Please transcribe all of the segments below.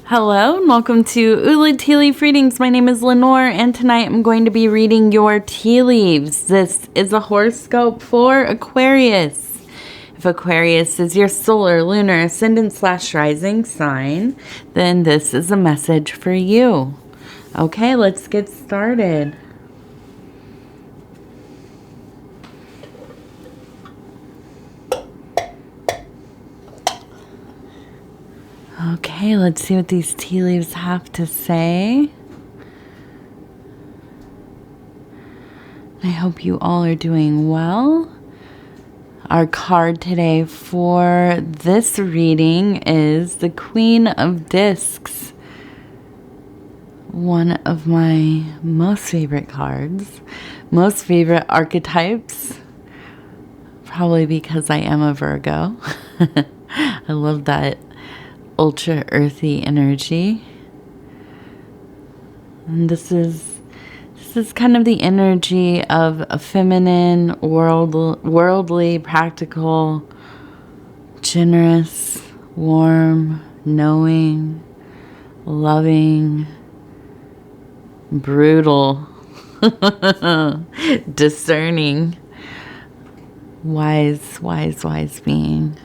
Hello and welcome to Uli Tea Leaf Readings. My name is Lenor and tonight I'm going to be reading your tea leaves. This is a horoscope for Aquarius. If Aquarius is your solar, lunar, ascendant/rising sign, then this is a message for you. Okay, let's get started. Okay, let's see what these tea leaves have to say. I hope you all are doing well. Our card today for this reading is the Queen of Discs. One of my most favorite cards, most favorite archetypes, probably because I am a Virgo. I love that ultra earthy energy. And this is kind of the energy of a feminine, worldly, practical, generous, warm, knowing, loving, brutal, discerning, wise being.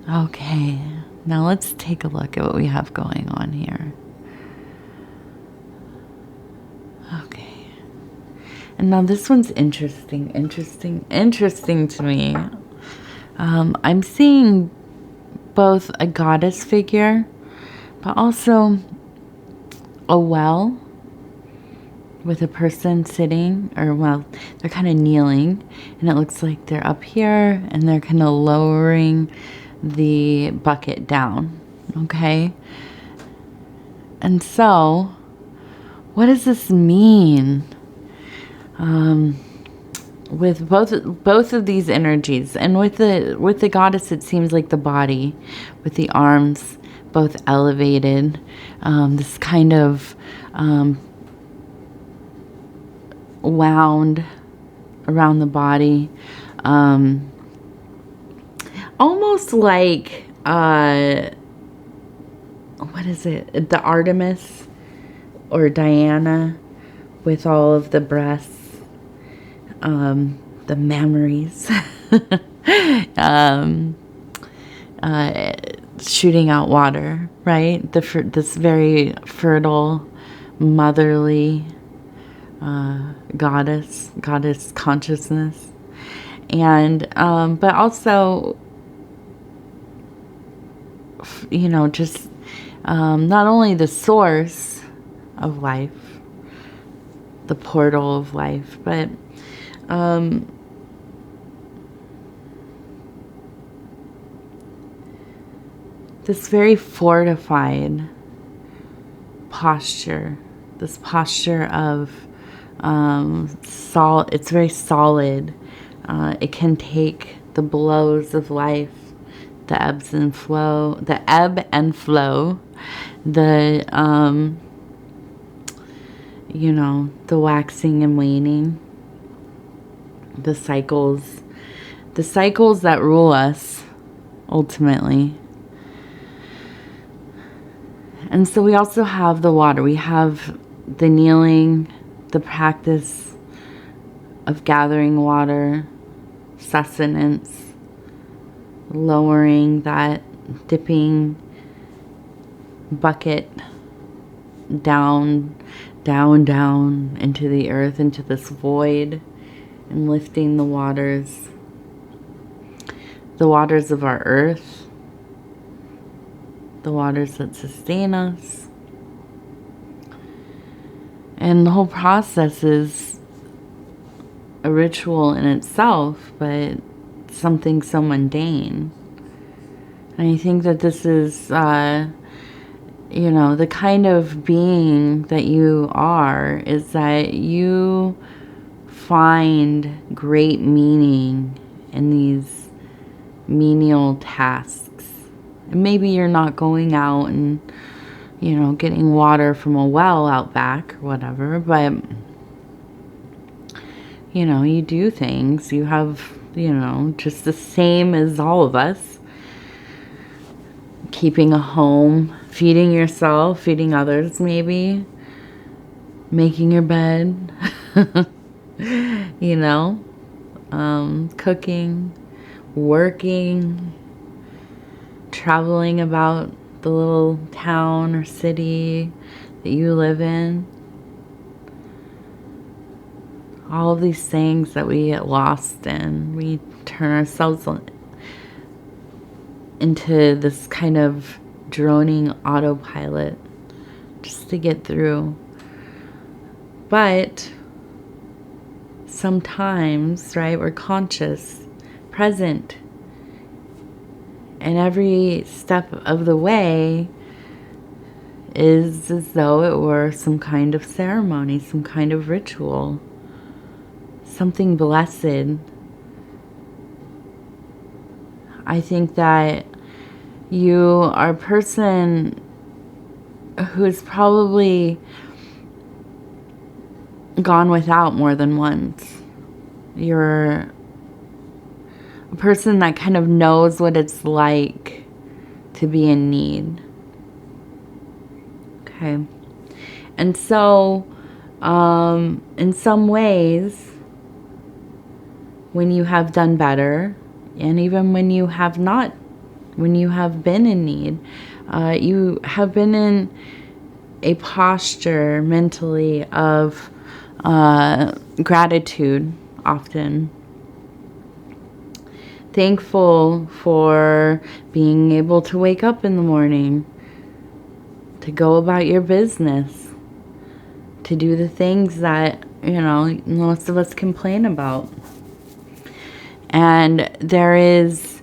Okay, now let's take a look at what we have going on here. Okay, and now this one's interesting to me. I'm seeing both a goddess figure, but also a well with a person sitting, or well, they're kind of kneeling, and it looks like they're up here and they're kind of lowering the bucket down. Okay, and so what does this mean with both of these energies? And with the goddess, it seems like the body with the arms both elevated, this kind of wound around the body, almost like what is it, the Artemis or Diana, with all of the breasts, the memories, shooting out water, right? This very fertile, motherly goddess consciousness, and but also, you know, just not only the source of life, the portal of life, but this very fortified posture, this posture of it's very solid. It can take the blows of life, the ebb and flow, the you know, the waxing and waning, the cycles that rule us ultimately. And so we also have the water. We have the kneeling, the practice of gathering water, sustenance, lowering that dipping bucket down into the earth, into this void, and lifting the waters of our earth, the waters that sustain us. And the whole process is a ritual in itself, but something so mundane. And I think that this is you know, the kind of being that you are, is that you find great meaning in these menial tasks. And maybe you're not going out and, you know, getting water from a well out back or whatever, but, you know, you do things. You have, you know, just the same as all of us. keeping a home, feeding yourself, feeding others maybe, making your bed, you know, cooking, working, traveling about the little town or city that you live in. All of these things that we get lost in, we turn ourselves into this kind of droning autopilot just to get through. But sometimes, right, we're conscious, present, and every step of the way is as though it were some kind of ceremony, some kind of ritual, something blessed. I think that you are a person who's probably gone without more than once. You're a person that kind of knows what it's like to be in need. Okay. And so, in some ways, when you have done better, and even when you have not, when you have been in need, you have been in a posture mentally of gratitude often. Thankful for being able to wake up in the morning, to go about your business, to do the things that, you know, most of us complain about. And there is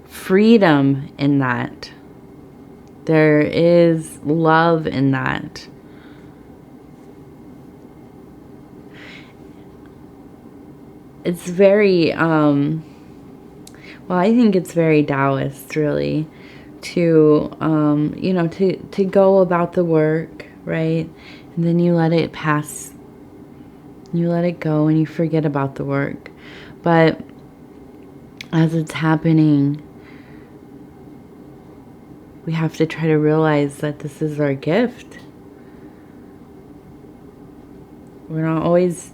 freedom in that. There is love in that. It's very, well, I think it's very Taoist, really, to, you know, to go about the work, right? And then you let it pass. You let it go and you forget about the work. But as it's happening, we have to try to realize that this is our gift. We're not always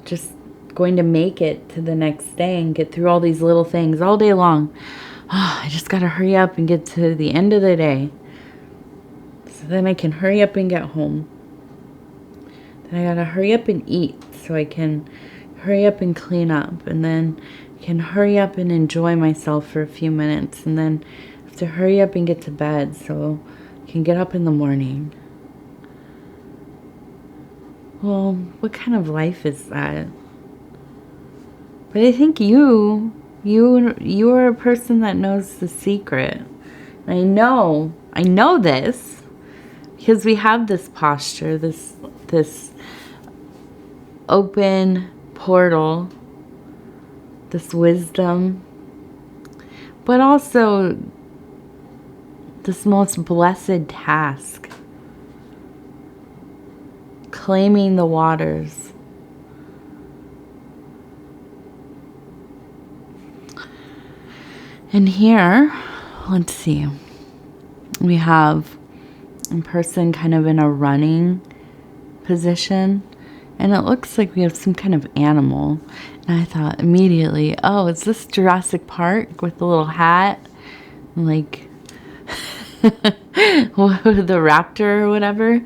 just going to make it to the next day and get through all these little things all day long. Oh, I just got to hurry up and get to the end of the day, so then I can hurry up and get home. Then I got to hurry up and eat so I can hurry up and clean up, and then I can hurry up and enjoy myself for a few minutes, and then I have to hurry up and get to bed so I can get up in the morning. Well, what kind of life is that? But I think you are a person that knows the secret. And I know this because we have this posture, this open portal, this wisdom, but also this most blessed task, claiming the waters. And here, let's see, we have a person kind of in a running position, and it looks like we have some kind of animal. And I thought immediately, oh, is this Jurassic Park with the little hat? Like, the raptor or whatever.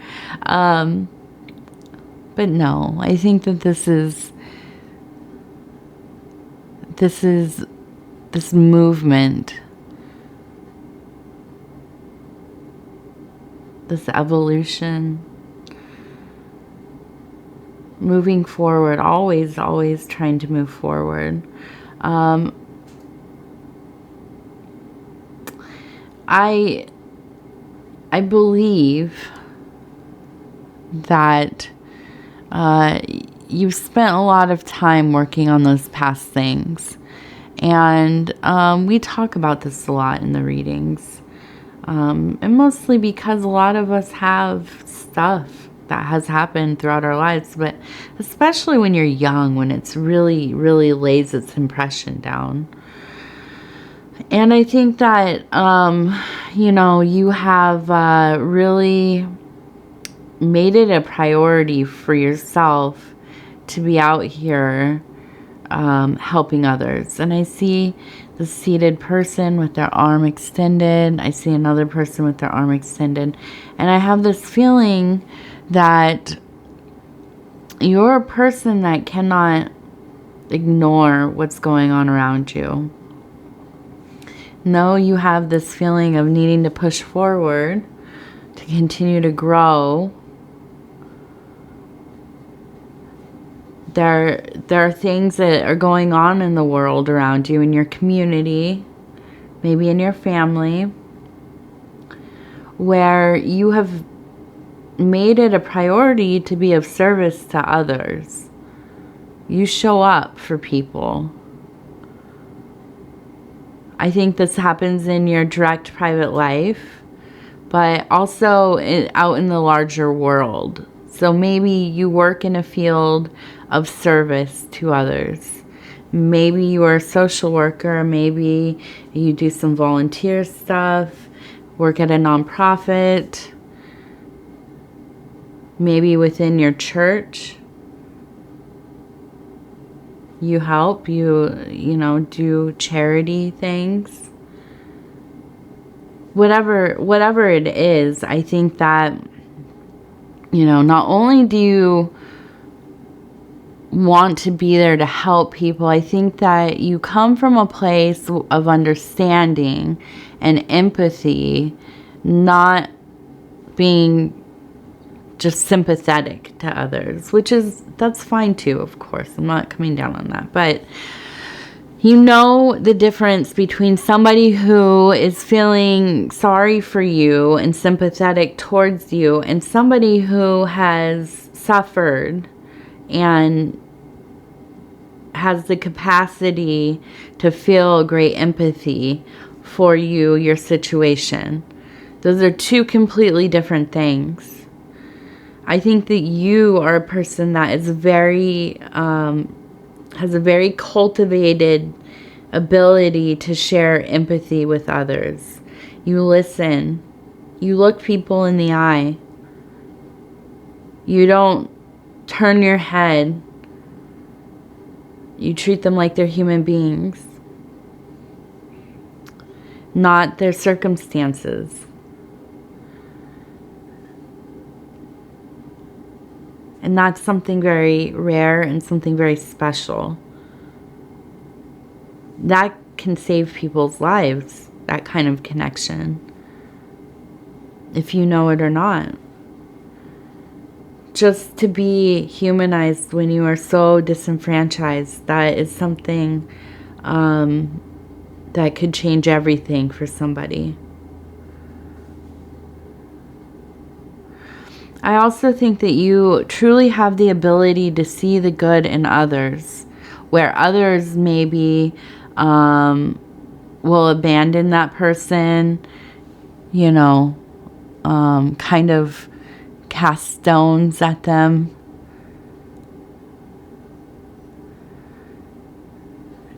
But no, I think that this is this movement, this evolution, moving forward, always trying to move forward. I believe that you've spent a lot of time working on those past things. And we talk about this a lot in the readings. And mostly because a lot of us have stuff that has happened throughout our lives. But especially when you're young, when it's really lays its impression down. And I think that, you know, you have really made it a priority for yourself to be out here helping others. And I see the seated person with their arm extended. I see another person with their arm extended. And I have this feeling that you're a person that cannot ignore what's going on around you. No, you have this feeling of needing to push forward, to continue to grow. There are things that are going on in the world around you, in your community, maybe in your family, where you have made it a priority to be of service to others. You show up for people. I think this happens in your direct private life, but also out in the larger world. So maybe you work in a field of service to others. Maybe you are a social worker. Maybe you do some volunteer stuff, work at a nonprofit. Maybe within your church, you help, you know, do charity things. Whatever it is, I think that, you know, not only do you want to be there to help people, I think that you come from a place of understanding and empathy, not being just sympathetic to others, that's fine too, of course. I'm not coming down on that. But you know the difference between somebody who is feeling sorry for you and sympathetic towards you and somebody who has suffered and has the capacity to feel great empathy for you, your situation. Those are two completely different things. I think that you are a person that is has a very cultivated ability to share empathy with others. You listen. You look people in the eye. You don't turn your head. You treat them like they're human beings, not their circumstances. And that's something very rare and something very special. That can save people's lives, that kind of connection, if you know it or not. Just to be humanized when you are so disenfranchised, that is something that could change everything for somebody. I also think that you truly have the ability to see the good in others, where others maybe will abandon that person, you know, kind of cast stones at them.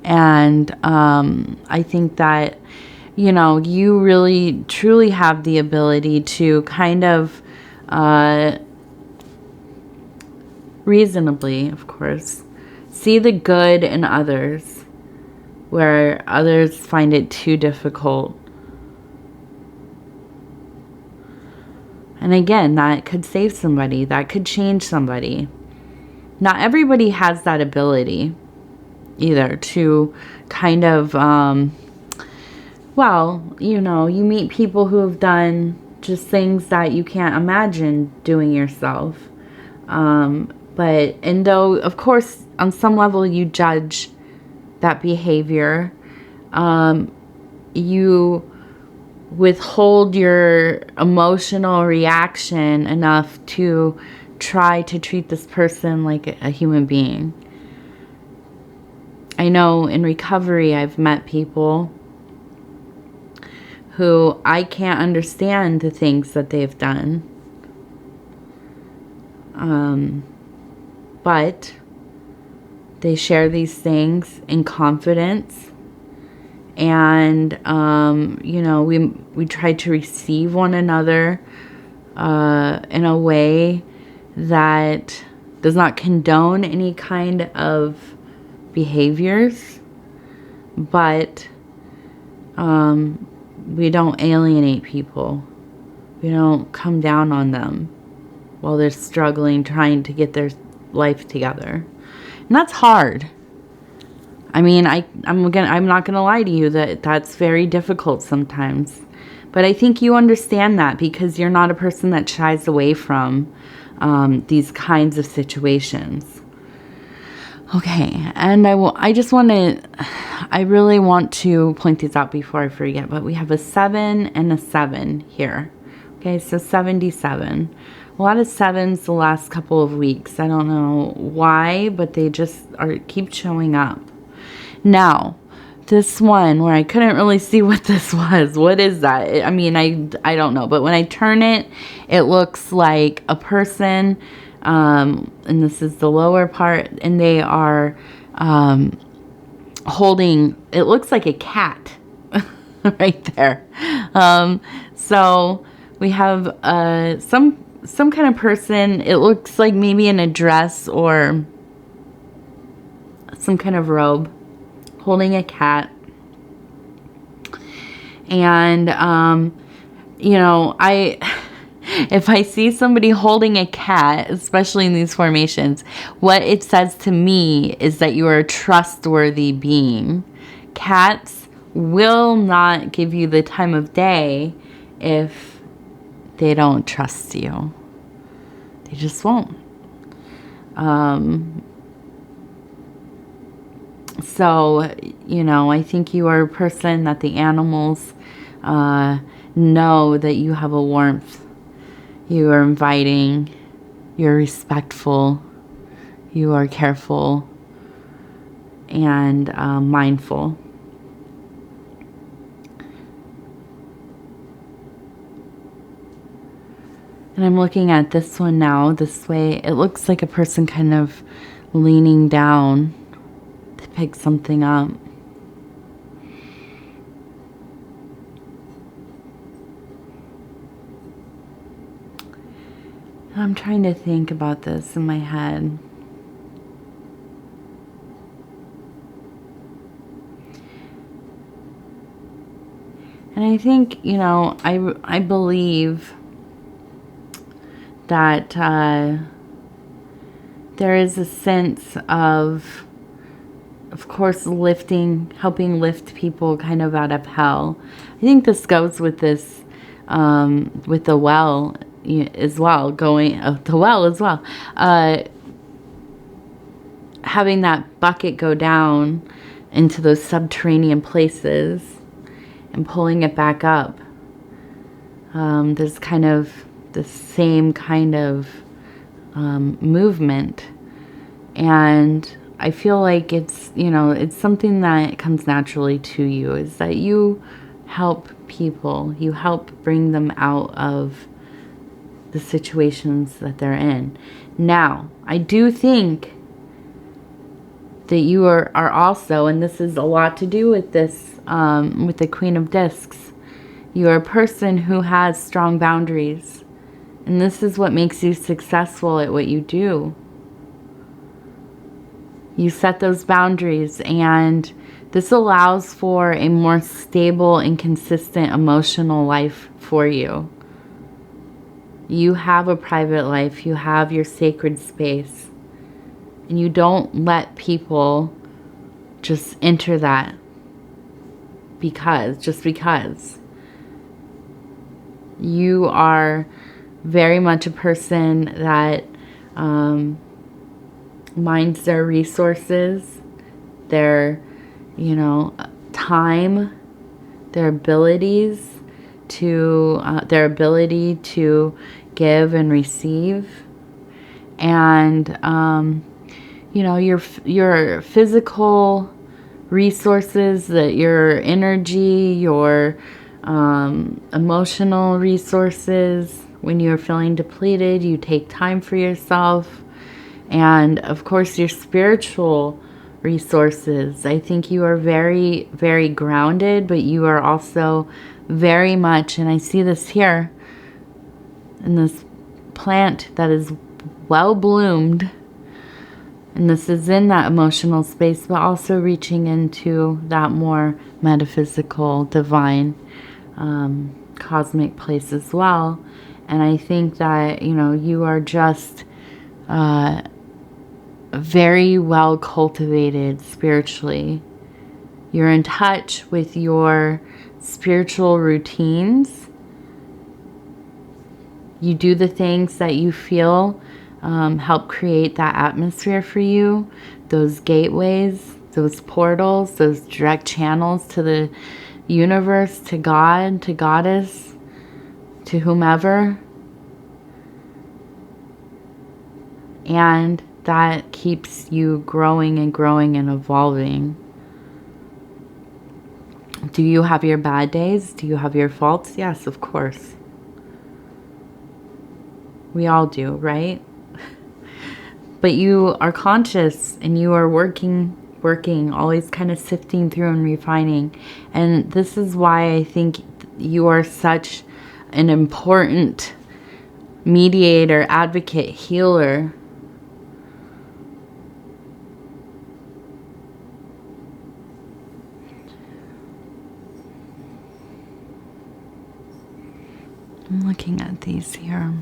And I think that, you know, you really truly have the ability to kind of reasonably, of course, see the good in others where others find it too difficult. And again, that could save somebody, that could change somebody. Not everybody has that ability either to kind of, well, you know, you meet people who have done just things that you can't imagine doing yourself. And though, of course, on some level you judge that behavior, you withhold your emotional reaction enough to try to treat this person like a human being. I know in recovery I've met people who I can't understand the things that they've done. But they share these things in confidence And, you know, we try to receive one another in a way that does not condone any kind of behaviors, but we don't alienate people. We don't come down on them while they're struggling, trying to get their life together. And that's hard. I mean, I'm not gonna lie to you that that's very difficult sometimes. But I think you understand that because you're not a person that shies away from these kinds of situations. Okay, and I really want to point these out before I forget, but we have a 7 and a 7 here. Okay, so 77. A lot of 7s the last couple of weeks. I don't know why, but they just keep showing up. Now, this one where I couldn't really see what this was. What is that? I mean, I don't know. But when I turn it, it looks like a person, and this is the lower part, and they are holding, it looks like a cat right there. So we have some kind of person. It looks like maybe in a dress or some kind of robe, holding a cat. And you know, if I see somebody holding a cat, especially in these formations, what it says to me is that you are a trustworthy being. Cats will not give you the time of day if they don't trust you. They just won't. So, you know, I think you are a person that the animals know that you have a warmth. You are inviting. You're respectful. You are careful and mindful. And I'm looking at this one now, this way. It looks like a person kind of leaning down to pick something up. I'm trying to think about this in my head. And I think, you know, I believe that there is a sense of course, helping lift people kind of out of hell. I think this goes with this, with the well as well, having that bucket go down into those subterranean places and pulling it back up. There's kind of the same kind of movement, and I feel like it's, you know, it's something that comes naturally to you, is that you help people, you help bring them out of the situations that they're in. Now, I do think that you are also, and this is a lot to do with this, with the Queen of Discs, you are a person who has strong boundaries. And this is what makes you successful at what you do. You set those boundaries, and this allows for a more stable and consistent emotional life for you. You have a private life. You have your sacred space. And you don't let people just enter that just because. You are very much a person that minds their resources, their, you know, time, their ability to give and receive, and you know, your physical resources, that your energy, your emotional resources. When you're feeling depleted, you take time for yourself. And of course, your spiritual resources. I think you are very, very grounded, but you are also very much, and I see this here in this plant that is well bloomed, and this is in that emotional space, but also reaching into that more metaphysical, divine, cosmic place as well. And I think that, you know, you are just very well cultivated spiritually. You're in touch with your spiritual routines. You do the things that you feel help create that atmosphere for you, those gateways, those portals, those direct channels to the universe, to God, to Goddess, to whomever. And that keeps you growing and growing and evolving. Do you have your bad days? Do you have your faults? Yes, of course. We all do, right? But you are conscious and you are working, always kind of sifting through and refining. And this is why I think you are such an important mediator, advocate, healer. I'm looking at these here.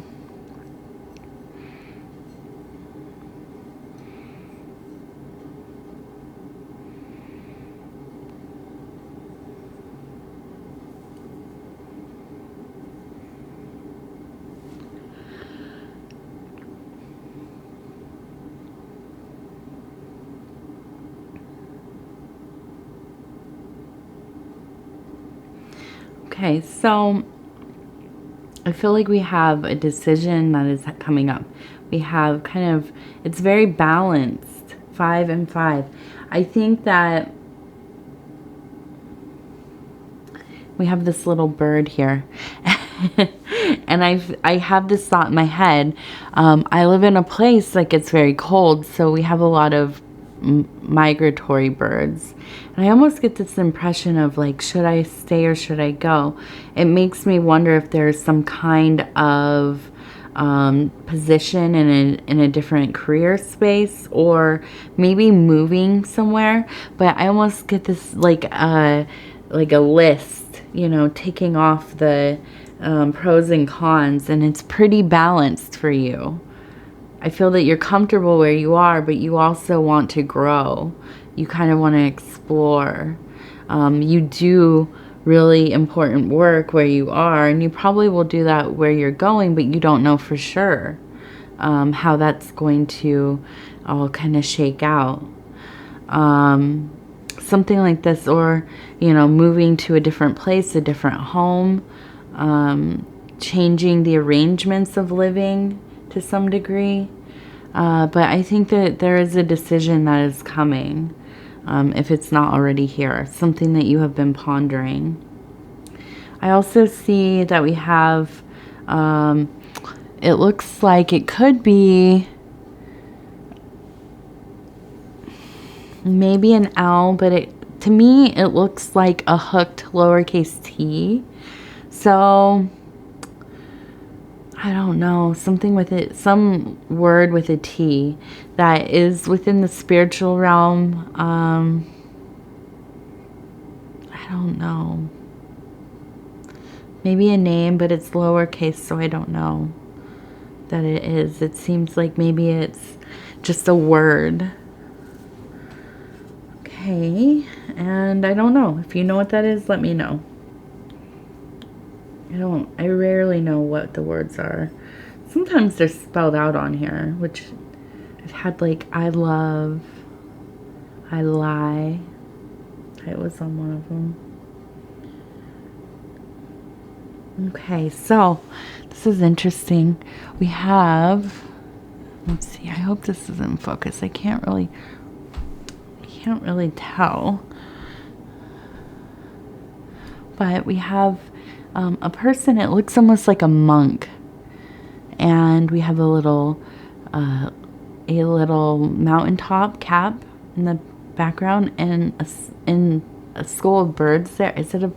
Okay, so I feel like we have a decision that is coming up. We have kind of, it's very balanced, 5 and 5. I think that we have this little bird here. And I have this thought in my head. I live in a place like it's very cold, so we have a lot of migratory birds. And I almost get this impression of like, should I stay or should I go? It makes me wonder if there's some kind of position in a different career space, or maybe moving somewhere. But I almost get this like a list, you know, ticking off the pros and cons, and it's pretty balanced for you. I feel that you're comfortable where you are, but you also want to grow. You kind of want to explore. You do really important work where you are, and you probably will do that where you're going, but you don't know for sure how that's going to all kind of shake out. Something like this, or, you know, moving to a different place, a different home, changing the arrangements of living to some degree. But I think that there is a decision that is coming, if it's not already here, something that you have been pondering. I also see that we have, it looks like it could be maybe an L, but to me it looks like a hooked lowercase t. So I don't know, something with it, some word with a T that is within the spiritual realm. I don't know. Maybe a name, but it's lowercase, so I don't know that it is. It seems like maybe it's just a word. Okay, and I don't know. If you know what that is, let me know. I rarely know what the words are. Sometimes they're spelled out on here, which I've had, like, I love, I lie. It was on one of them. Okay, so this is interesting. We have, let's see, I hope this is in focus. I can't really tell. But we have a person, it looks almost like a monk. And we have a little mountaintop cap in the background, and a school of birds there. Is it a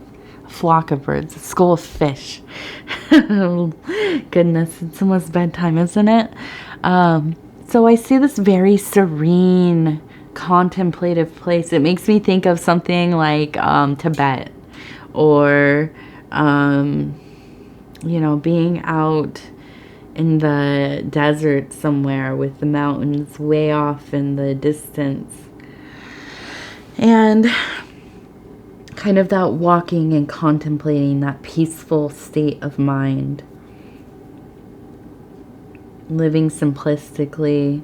flock of birds? A school of fish. Oh, goodness, it's almost bedtime, isn't it? So I see this very serene, contemplative place. It makes me think of something like Tibet, or you know, being out in the desert somewhere with the mountains way off in the distance, and kind of that walking and contemplating, that peaceful state of mind, living simplistically,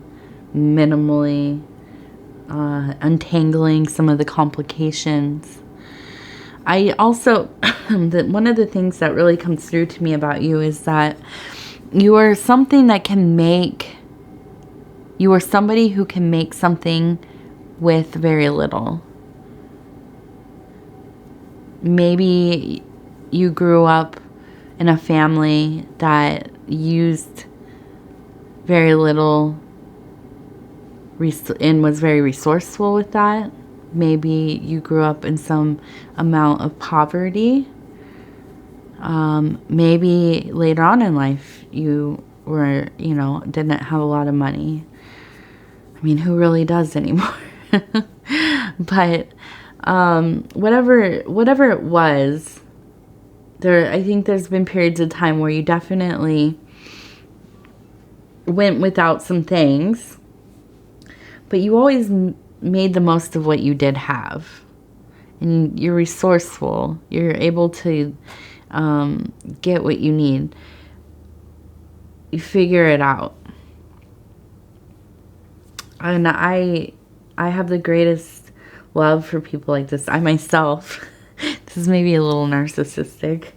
minimally, untangling some of the complications. I also, one of the things that really comes through to me about you is that you are something that can make, you are somebody who can make something with very little. Maybe you grew up in a family that used very little and was very resourceful with that. Maybe you grew up in some amount of poverty. Maybe later on in life you were, you know, didn't have a lot of money. I mean, who really does anymore? But whatever it was, I think there's been periods of time where you definitely went without some things, but you always made the most of what you did have, and you're resourceful. You're able to get what you need. You figure it out. And I have the greatest love for people like this. I myself, this is maybe a little narcissistic,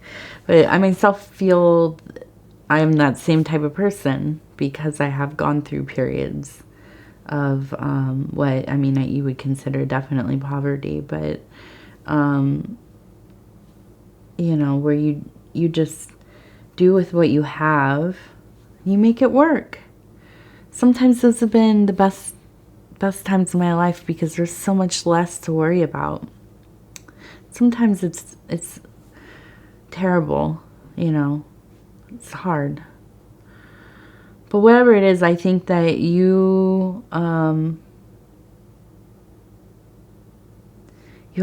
but I myself feel I'm that same type of person because I have gone through periods of what, I mean, you would consider definitely poverty, but you know, where you just do with what you have, you make it work. Sometimes those have been the best times of my life because there's so much less to worry about. Sometimes it's terrible, you know, it's hard. But whatever it is, I think that you have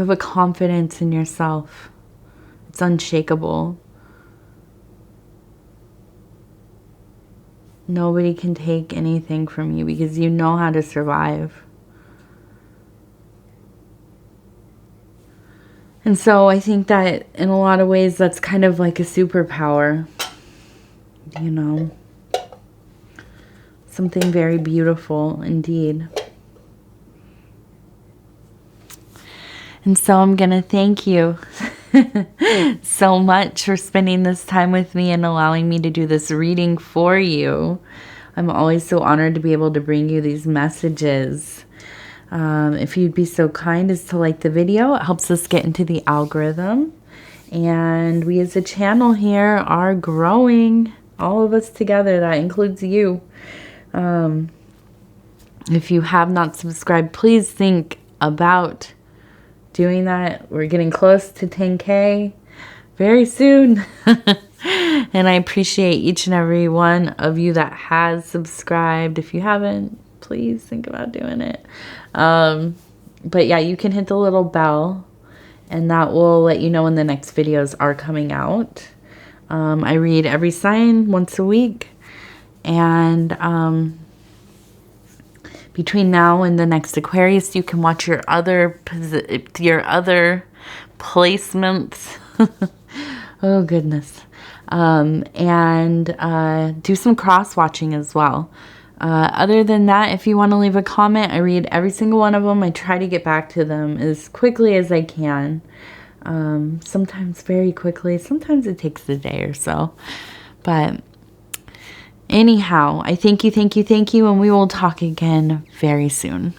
a confidence in yourself. It's unshakable. Nobody can take anything from you because you know how to survive. And so I think that in a lot of ways that's kind of like a superpower, you know. Something very beautiful indeed. And so I'm going to thank you so much for spending this time with me and allowing me to do this reading for you. I'm always so honored to be able to bring you these messages. If you'd be so kind as to like the video, it helps us get into the algorithm. And we as a channel here are growing, all of us together. That includes you. If you have not subscribed, please think about doing that. We're getting close to 10K very soon. And I appreciate each and every one of you that has subscribed. If you haven't, please think about doing it. But yeah, you can hit the little bell and that will let you know when the next videos are coming out. I read every sign once a week. And between now and the next Aquarius, you can watch your other placements. Oh, goodness. And do some cross-watching as well. Other than that, if you want to leave a comment, I read every single one of them. I try to get back to them as quickly as I can. Sometimes very quickly. Sometimes it takes a day or so. But anyhow, I thank you, and we will talk again very soon.